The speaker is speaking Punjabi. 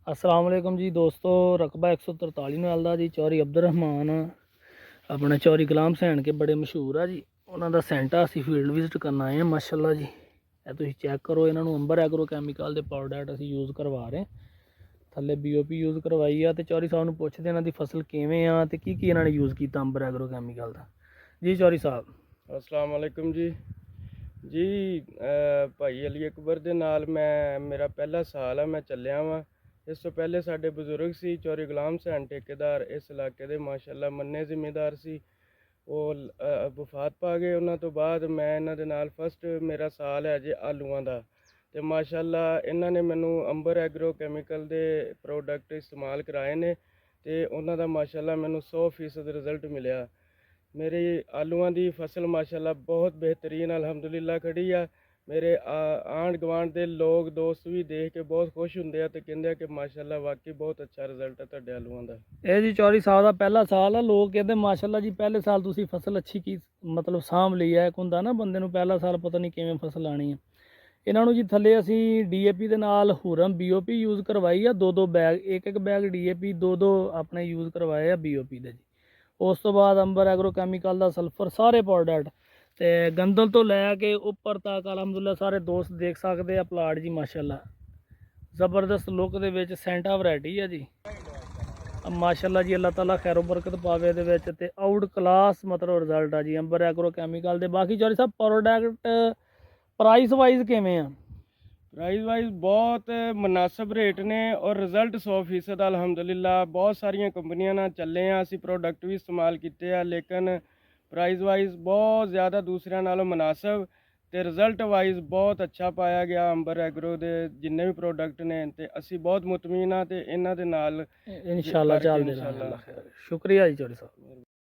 अस्सलाम वालेकुम जी दोस्तों। रकबा 143 ਨਾਲ ਦਾ ਜੀ ਚੌਰੀ ਅਬਦੁਰ ਰਹਿਮਾਨ अपने चौरी गुलाम सैन के बड़े मशहूर है जी। उन्होंने सेंटर असी फील्ड विजिट करना आए हैं माशाल्लाह जी। ये तुम चैक करो, इन्होंने अंबर एग्रो कैमिकल के प्रोडक्ट असी यूज़ करवा रहे हैं। थले BOP यूज़ करवाई है। तो चौरी साहब ਨੂੰ ਪੁੱਛਦੇ ਇਹਨਾਂ ਦੀ ਫਸਲ ਕਿਵੇਂ ਆ ਤੇ ਕੀ ਇਹਨਾਂ ਨੇ यूज़ ਕੀਤਾ अंबर एग्रो कैमिकल ਦਾ। जी चौरी साहब अस्सलाम वालेकुम जी। जी भाई अली अकबर ਦੇ ਨਾਲ ਮੈਂ ਮੇਰਾ ਪਹਿਲਾ ਸਾਲ ਆ, ਮੈਂ ਚੱਲਿਆ ਵਾਂ। ਇਸ ਤੋਂ ਪਹਿਲੇ ਸਾਡੇ ਬਜ਼ੁਰਗ ਸੀ ਚੌਰੀ ਗੁਲਾਮ ਸੈਨ ਠੇਕੇਦਾਰ, ਇਸ ਇਲਾਕੇ ਦੇ ਮਾਸ਼ਾਅੱਲਾ ਮੰਨੇ ਜ਼ਿਮੀਦਾਰ ਸੀ। ਉਹ ਵਫਾਤ ਪਾ ਗਏ। ਉਹਨਾਂ ਤੋਂ ਬਾਅਦ ਮੈਂ ਇਹਨਾਂ ਦੇ ਨਾਲ ਫਸਟ ਮੇਰਾ ਸਾਲ ਹੈ ਜੇ ਆਲੂਆਂ ਦਾ। ਤੇ ਮਾਸ਼ਾਅੱਲਾ ਇਹਨਾਂ ਨੇ ਮੈਨੂੰ ਅੰਬਰ ਐਗਰੋ ਕੈਮੀਕਲ ਦੇ ਪ੍ਰੋਡਕਟ ਇਸਤੇਮਾਲ ਕਰਾਏ ਨੇ ਤੇ ਉਹਨਾਂ ਦਾ ਮਾਸ਼ਾਅੱਲਾ ਮੈਨੂੰ 100% ਰਿਜ਼ਲਟ ਮਿਲਿਆ। मेरे आलूआं दी फसल माशाल्लाह बहुत बेहतरीन अलहमदुलिल्लाह खड़ी आ। मेरे आंढ गुआंढ दे लोग दोस्त भी देख के बहुत खुश ਹੁੰਦੇ ਆ ਤੇ ਕਹਿੰਦੇ ਆ ਕਿ ਮਾਸ਼ਾਅੱਲਾ ਵਾਕਈ ਬਹੁਤ ਅੱਛਾ ਰਿਜ਼ਲਟ ਹੈ ਤੁਹਾਡੇ ਆਲੂਆਂ ਦਾ। ਇਹ ਜੀ ਚੌਰੀ ਸਾਹਿਬ ਦਾ ਪਹਿਲਾ ਸਾਲ ਆ। ਲੋਕ ਕਹਿੰਦੇ ਮਾਸ਼ਾਅੱਲਾ ਜੀ ਪਹਿਲੇ ਸਾਲ ਤੁਸੀਂ ਫਸਲ ਅੱਛੀ ਕੀ ਮਤਲਬ ਸਾਂਭ ਲਈ ਹੈ। ਇੱਕ ਹੁੰਦਾ ਨਾ ਬੰਦੇ ਨੂੰ ਪਹਿਲਾ ਸਾਲ ਪਤਾ ਨਹੀਂ ਕਿਵੇਂ ਫਸਲ ਆਣੀ ਹੈ। ਇਹਨਾਂ ਨੂੰ ਜੀ ਥੱਲੇ ਅਸੀਂ DAP ਦੇ ਨਾਲ ਹੁਰਮ BOP ਯੂਜ਼ ਕਰਵਾਈ ਆ। ਦੋ ਬੈਗ, ਇੱਕ ਬੈਗ DAP, ਦੋ ਆਪਣੇ ਯੂਜ਼ ਕਰਵਾਏ ਆ BOP ਦੇ ਜੀ। ਉਸ ਤੋਂ ਬਾਅਦ ਅੰਬਰ ਐਗਰੋ ਕੈਮੀਕਲ ਦਾ ਸਲਫਰ ਸਾਰੇ ਪ੍ਰੋਡਕਟ ਤੇ ਗੰਦਲ ਤੋਂ ਲੈ ਕੇ ਉੱਪਰ ਤੱਕ ਅਲਹਮਦੁਲਿਲਾ ਸਾਰੇ ਦੋਸਤ ਦੇਖ ਸਕਦੇ ਆ ਪਲਾਟ ਜੀ। ਮਾਸ਼ਾਅੱਲਾ ਜ਼ਬਰਦਸਤ ਲੁੱਕ ਦੇ ਵਿੱਚ ਸੈਂਟਾ ਵੈਰਾਈਟੀ ਆ ਜੀ। ਮਾਸ਼ਾਅੱਲਾ ਜੀ ਅੱਲਾਹ ਤਾਲਾ ਖੈਰੋ ਬਰਕਤ ਪਾਵੇ ਇਹਦੇ ਵਿੱਚ ਤੇ ਆਊਟ ਕਲਾਸ ਮਤਲਬ ਰਿਜ਼ਲਟ ਆ ਜੀ ਅੰਬਰ ਐਗਰੋ ਕੈਮੀਕਲ ਦੇ। ਬਾਕੀ ਚੌਰੀ ਸਾਹਿਬ ਪ੍ਰੋਡਕਟ ਪ੍ਰਾਈਸ ਵਾਈਜ਼ ਕਿਵੇਂ ਆ? प्राइस वाइज बहुत मुनासिब रेट ने और रिजल्ट 100% अलहमदुलिल्लाह। बहुत सारिया कंपनियां नाल चले हैं, असी प्रोडक्ट भी इस्तेमाल किए हैं, लेकिन प्राइस वाइज बहुत ज़्यादा दूसरों नालों मुनासिब ते रिजल्ट वाइज बहुत अच्छा पाया गया। अंबर एग्रो के जिन्ने भी प्रोडक्ट ने ते असी बहुत मुतमीन हाँ ते इन्हां दे नाल इंशाअल्लाह चलदे रहांगे। शुक्रिया जी चौरी साहब।